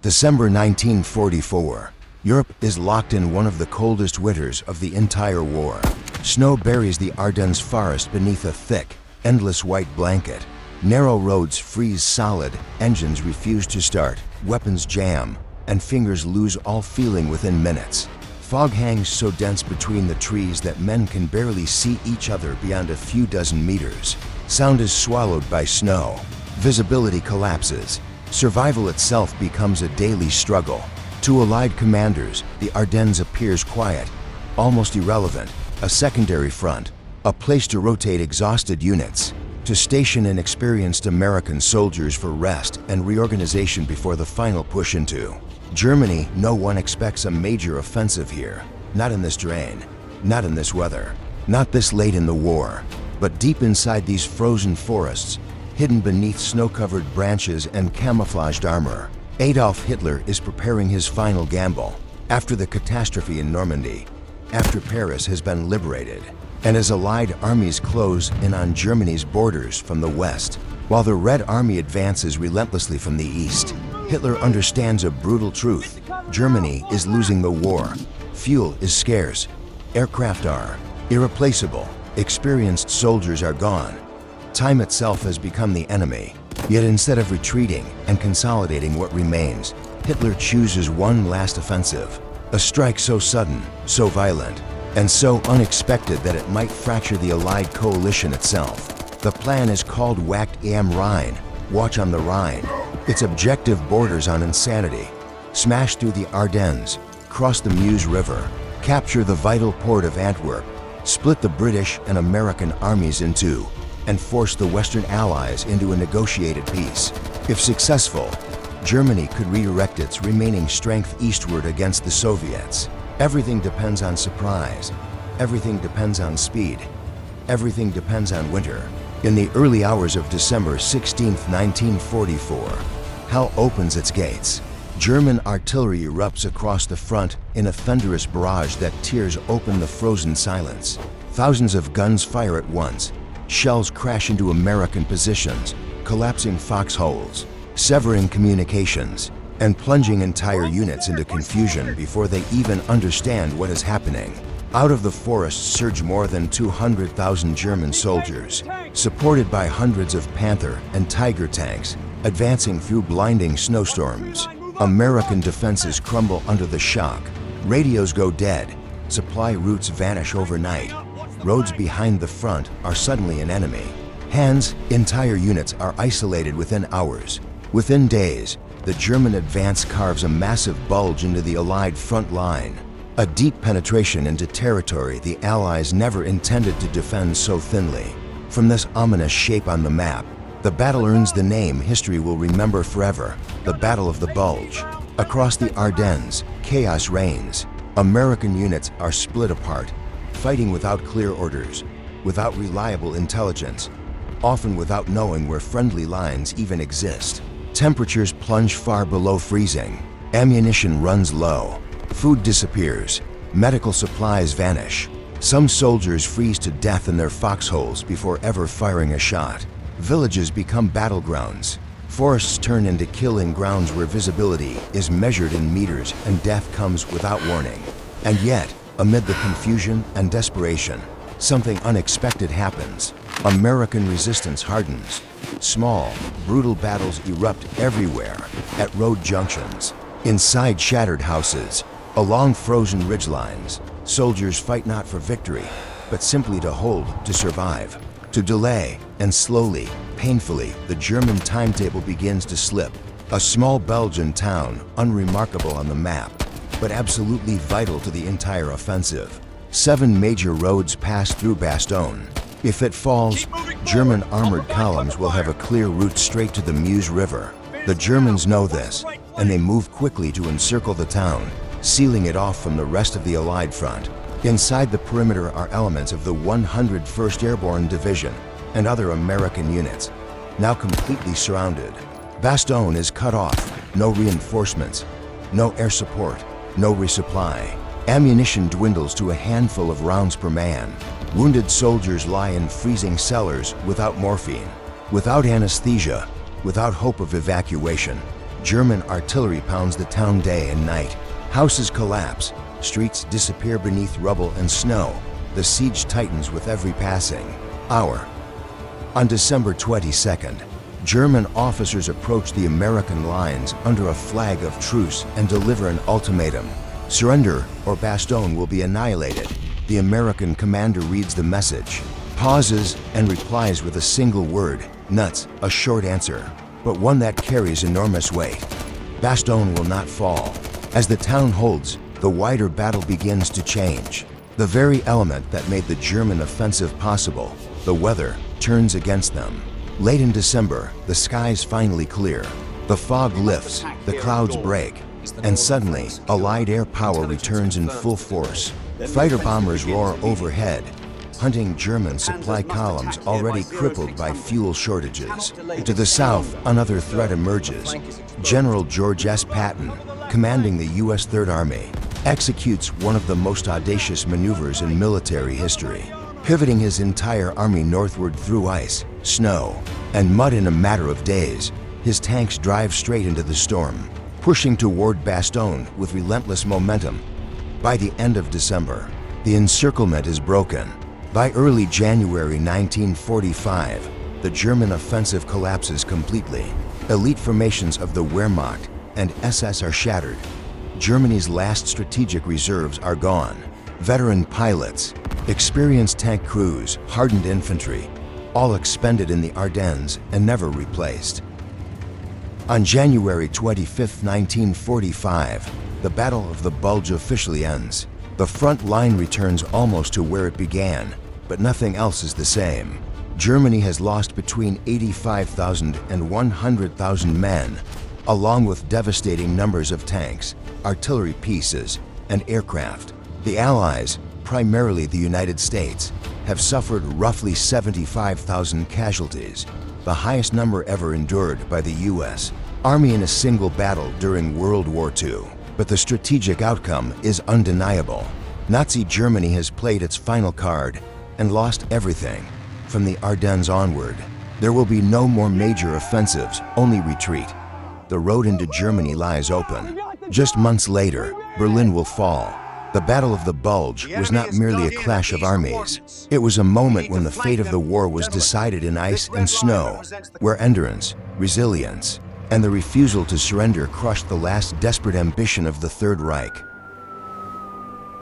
December 1944. Europe is locked in one of the coldest winters of the entire war. Snow buries the Ardennes forest beneath a thick, endless white blanket. Narrow roads freeze solid, engines refuse to start, weapons jam, and fingers lose all feeling within minutes. Fog hangs so dense between the trees that men can barely see each other beyond a few dozen meters. Sound is swallowed by snow. Visibility collapses. Survival itself becomes a daily struggle. To Allied commanders, the Ardennes appears quiet, almost irrelevant, a secondary front, a place to rotate exhausted units, to station inexperienced American soldiers for rest and reorganization before the final push into Germany. No one expects a major offensive here. Not in this terrain, not in this weather, not this late in the war. But deep inside these frozen forests, hidden beneath snow-covered branches and camouflaged armor, Adolf Hitler is preparing his final gamble. After the catastrophe in Normandy, after Paris has been liberated, and as Allied armies close in on Germany's borders from the west, while the Red Army advances relentlessly from the east, Hitler understands a brutal truth. Germany is losing the war. Fuel is scarce. Aircraft are irreplaceable. Experienced soldiers are gone. Time itself has become the enemy. Yet instead of retreating and consolidating what remains, Hitler chooses one last offensive. A strike so sudden, so violent, and so unexpected that it might fracture the Allied coalition itself. The plan is called Wacht am Rhein, Watch on the Rhine. Its objective borders on insanity. Smash through the Ardennes, cross the Meuse River, capture the vital port of Antwerp, split the British and American armies in two, and force the Western Allies into a negotiated peace. If successful, Germany could redirect its remaining strength eastward against the Soviets. Everything depends on surprise. Everything depends on speed. Everything depends on winter. In the early hours of December 16, 1944, hell opens its gates. German artillery erupts across the front in a thunderous barrage that tears open the frozen silence. Thousands of guns fire at once. Shells crash into American positions, collapsing foxholes, severing communications, and plunging entire units into confusion before they even understand what is happening. Out of the forests surge more than 200,000 German soldiers, supported by hundreds of Panther and Tiger tanks, advancing through blinding snowstorms. American defenses crumble under the shock. Radios go dead. Supply routes vanish overnight. Roads behind the front are suddenly an enemy. Entire units are isolated within hours. Within days, the German advance carves a massive bulge into the Allied front line. A deep penetration into territory the Allies never intended to defend so thinly. From this ominous shape on the map, the battle earns the name history will remember forever, the Battle of the Bulge. Across the Ardennes, chaos reigns. American units are split apart, fighting without clear orders, without reliable intelligence, often without knowing where friendly lines even exist. Temperatures plunge far below freezing. Ammunition runs low. Food disappears. Medical supplies vanish. Some soldiers freeze to death in their foxholes before ever firing a shot. Villages become battlegrounds. Forests turn into killing grounds where visibility is measured in meters and death comes without warning. And yet, amid the confusion and desperation, something unexpected happens. American resistance hardens. Small, brutal battles erupt everywhere, at road junctions, inside shattered houses, along frozen ridgelines. Soldiers fight not for victory, but simply to hold, to survive, to delay, and slowly, painfully, the German timetable begins to slip. A small Belgian town, unremarkable on the map, but absolutely vital to the entire offensive. 7 major roads pass through Bastogne. If it falls, German armored columns will have a clear route straight to the Meuse River. The Germans know this, and they move quickly to encircle the town, sealing it off from the rest of the Allied front. Inside the perimeter are elements of the 101st Airborne Division and other American units, now completely surrounded. Bastogne is cut off. No reinforcements, no air support, no resupply. Ammunition dwindles to a handful of rounds per man. Wounded soldiers lie in freezing cellars without morphine, without anesthesia, without hope of evacuation. German artillery pounds the town day and night. Houses collapse, streets disappear beneath rubble and snow. The siege tightens with every passing hour. On December 22nd, German officers approach the American lines under a flag of truce and deliver an ultimatum. Surrender or Bastogne will be annihilated. The American commander reads the message, pauses, and replies with a single word, nuts, a short answer, but one that carries enormous weight. Bastogne will not fall. As the town holds, the wider battle begins to change. The very element that made the German offensive possible, the weather, turns against them. Late in December, the skies finally clear. The fog lifts, the clouds break, and suddenly, Allied air power returns in full force. Fighter bombers roar overhead, hunting German supply columns already crippled by fuel shortages. To the south, another threat emerges. General George S. Patton, commanding the U.S. Third Army, executes one of the most audacious maneuvers in military history, pivoting his entire army northward through ice, snow, and mud in a matter of days. His tanks drive straight into the storm, pushing toward Bastogne with relentless momentum. By the end of December, the encirclement is broken. By early January 1945, the German offensive collapses completely. Elite formations of the Wehrmacht and SS are shattered. Germany's last strategic reserves are gone. Veteran pilots, experienced tank crews, hardened infantry, all expended in the Ardennes and never replaced. On January 25, 1945, the Battle of the Bulge officially ends. The front line returns almost to where it began, but nothing else is the same. Germany has lost between 85,000 and 100,000 men, along with devastating numbers of tanks, artillery pieces, and aircraft. The Allies, primarily the United States, have suffered roughly 75,000 casualties, the highest number ever endured by the U.S. Army in a single battle during World War II. But the strategic outcome is undeniable. Nazi Germany has played its final card and lost everything. From the Ardennes onward, there will be no more major offensives, only retreat. The road into Germany lies open. Just months later, Berlin will fall. The Battle of the Bulge was not merely a clash of armies. It was a moment when the fate of the war was decided in ice and snow, where endurance, resilience, and the refusal to surrender crushed the last desperate ambition of the Third Reich.